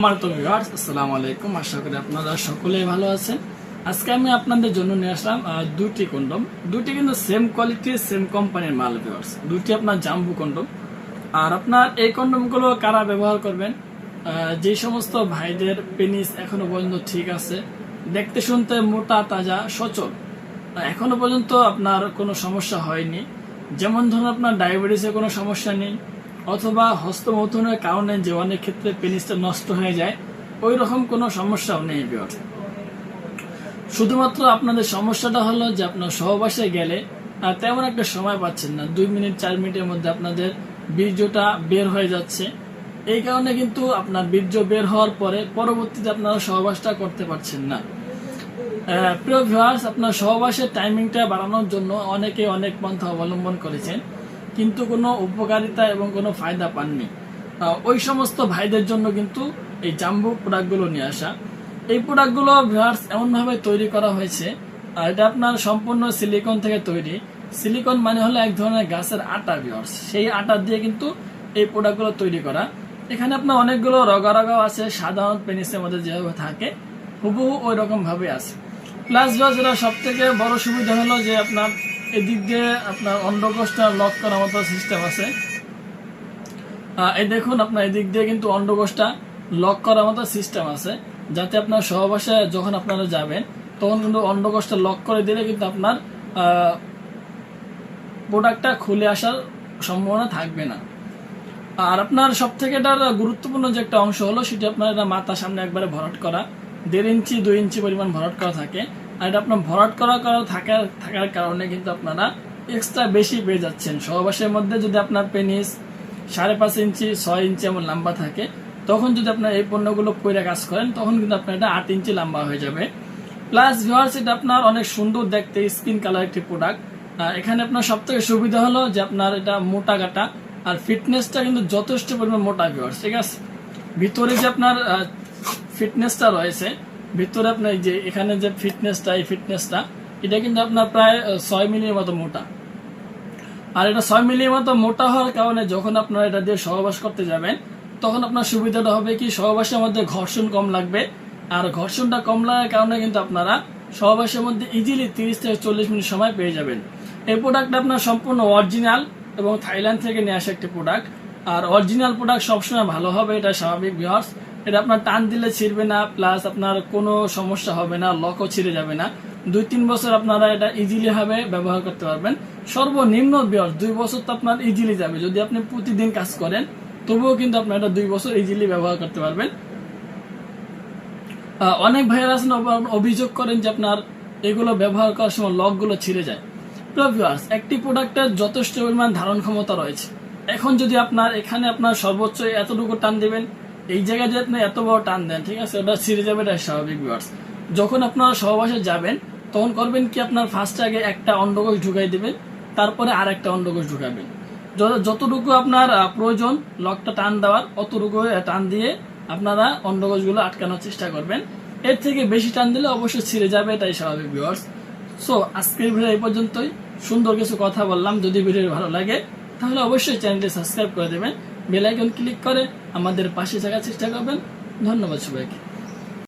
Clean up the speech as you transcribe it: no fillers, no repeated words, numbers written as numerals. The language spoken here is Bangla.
আসসালামু আলাইকুম। আশা করি আপনারা সকলেই ভালো আছেন। আজকে আমি আপনাদের জন্য নিয়ে আসলাম দুটি কন্ডম। দুটি কিন্তু সেম কোয়ালিটি সেম কোম্পানির মাল। ভিউয়ার্স, দুটি আপনার জাম্বু কন্ডম। আর আপনার এই কন্ডমগুলো কারা ব্যবহার করবেন? যে সমস্ত ভাইদের পেনিস এখনো পর্যন্ত ঠিক আছে, দেখতে শুনতে মোটা তাজা সচল, এখনো পর্যন্ত আপনার কোনো সমস্যা হয়নি, যেমন ধরুন আপনার ডায়াবেটিসের কোনো সমস্যা নেই, অথবা হস্তমৈথুনের কারণে যে অনেক ক্ষেত্রে পেনিসটা নষ্ট হয়ে যায়, ওই রকম কোনো সমস্যাও নেই। ভিউয়ার্স, শুধুমাত্র আপনাদের সমস্যাটা হলো যে আপনার সহবাসে গেলে তেমন একটা সময় পাচ্ছেন না, 2 মিনিট 4 মিনিটের মধ্যে আপনাদের বীর্যটা বের হয়ে যাচ্ছে। এই কারণে কিন্তু আপনার বীর্য বের হওয়ার পরে পরবর্তীতে আপনারা সহবাসটা করতে পারছেন না। প্রিয় ভিউয়ার্স, আপনার সহবাসের টাইমিংটা বাড়ানোর জন্য অনেকে অনেক পন্থা অবলম্বন করেছেন, কিন্তু কোনো উপকারিতা এবং কোনো ফায়দা পাননি। ওই সমস্ত ভাইদের জন্য কিন্তু এই জাম্বু প্রোডাক্টগুলো নিয়ে আসা। এই প্রোডাক্টগুলো ভিউয়ার্স এমনভাবে তৈরি করা হয়েছে, এটা আপনার সম্পূর্ণ সিলিকন থেকে তৈরি। সিলিকন মানে হলো এক ধরনের গাছের আটা। ভিউয়ার্স, সেই আটা দিয়ে কিন্তু এই প্রোডাক্টগুলো তৈরি করা। এখানে আপনার অনেকগুলো রগা রগাও আছে, সাধারণ পেনিসের মধ্যে যেভাবে থাকে হুবহু ওই রকম ভাবে আছে। প্লাস যেটা সব থেকে বড় সুবিধা হলো যে আপনার এদিক দিয়ে আপনার অন্ডকোষটা লক করার মতো সিস্টেম আছে। এই দেখুন, আপনার এদিক দিয়ে কিন্তু অন্ডকোষটা লক করার মতো সিস্টেম আছে, যাতে আপনার সহবাসে যখন আপনারা যাবেন তখন কিন্তু অন্ডকোষটা লক করে দিলে কিন্তু আপনার প্রোডাক্টটা খুলে আসার সম্ভাবনা থাকবে না। আর আপনার সব থেকে এটার গুরুত্বপূর্ণ যে একটা অংশ হলো সেটা আপনার এটা মাথার সামনে একবারে ভরাট করা, 1.5 ইঞ্চি 2 ইঞ্চি পরিমাণ ভরাট করা থাকে। আর এটা আপনার ভরাট করা থাকার কারণে কিন্তু আপনারা এক্সট্রা বেশি পেয়ে যাচ্ছেন। সহবাসের মধ্যে যদি আপনার পেনিস 5.5 ইঞ্চি 6 ইঞ্চি এমন লম্বা থাকে, তখন যদি আপনার এই পণ্যগুলো পরে কাজ করেন তখন কিন্তু আপনার এটা 8 ইঞ্চি লম্বা হয়ে যাবে। প্লাস ভিউয়ার্স, এটা আপনার অনেক সুন্দর দেখতে স্কিন কালার একটি প্রোডাক্ট। এখানে আপনার সব থেকে সুবিধা হলো যে আপনার এটা মোটা কাটা, আর ফিটনেসটা কিন্তু যথেষ্ট পরিমাণ মোটা। ভিউয়ার্স, ঠিক আছে, ভিতরে যে আপনার ফিটনেসটা রয়েছে, ভিতরে আপনার যে এখানে যে ফিটনেসটা, এই ফিটনেসটা এটা কিন্তু আপনার প্রায় 6 মিলির মতো মোটা। আর এটা 6 মিলির মতো মোটা হওয়ার কারণে যখন আপনারা এটা দিয়ে সহবাস করতে যাবেন তখন আপনার সুবিধাটা হবে কি, সহবাসের মধ্যে ঘর্ষণ কম লাগবে। আর ঘর্ষণটা কম লাগার কারণে কিন্তু আপনারা সহবাসের মধ্যে ইজিলি 30 থেকে 40 মিনিট সময় পেয়ে যাবেন। এই প্রোডাক্টটা আপনার সম্পূর্ণ অরিজিনাল এবং থাইল্যান্ড থেকে নিয়ে আসা একটি প্রোডাক্ট। আর অরিজিনাল প্রোডাক্ট সবসময় ভালো হবে, এটা স্বাভাবিক। ভিউয়ার্স, এটা আপনার টান দিলে ছিঁড়বে না, প্লাস আপনার কোনো সমস্যা হবে না, লকও ছিঁড়ে যাবে না। 2-3 বছর আপনারা এটা ইজিলি ভাবে ব্যবহার করতে পারবেন। সর্বনিম্ন ভিউয়ার্স 2 বছর তো আপনার ইজিলি যাবে, যদি আপনি প্রতিদিন কাজ করেন তবুও কিন্তু আপনার এটা 2 বছর ইজিলি ব্যবহার করতে পারবেন। অনেক ভাইয়েরা আছেন অভিযোগ করেন যে আপনার এগুলো ব্যবহার করার সময় লকগুলো ছিঁড়ে যায়। তো ভিউয়ার্স, একটি প্রোডাক্টের যথেষ্ট পরিমাণ ধারণ ক্ষমতা রয়েছে। এখন যদি আপনার এখানে আপনার সর্বোচ্চ এতটুকু টান দিবেন, এই জায়গায় যদি আপনি এত বড় টান দেন, ঠিক আছে, ওটা ছিঁড়ে যাবে, এটা স্বাভাবিক। ভিউয়ার্স, যখন আপনারা সহবাসে যাবেন তখন করবেন কি, আপনার ফার্স্ট আগে একটা অন্ডকোষ ঢুকাই দিবেন, তারপরে আর একটা অন্ডকোষ ঢুকাবেন। যতটুকু আপনার প্রয়োজন লকটা টান দেওয়ার, অতটুকু টান দিয়ে আপনারা অন্ডকোষগুলো আটকানোর চেষ্টা করবেন। এর থেকে বেশি টান দিলে অবশ্যই ছিঁড়ে যাবে, এটাই স্বাভাবিক। ভিউয়ার্স, সো আজকের ভিডিও এই পর্যন্তই। সুন্দর কিছু কথা বললাম। যদি ভিডিও ভালো লাগে তাহলে অবশ্যই চ্যানেলটি সাবস্ক্রাইব করে দেবেন, বেল আইকন ক্লিক করে আমাদের পাশে থাকার চেষ্টা করবেন। ধন্যবাদ সবাইকে।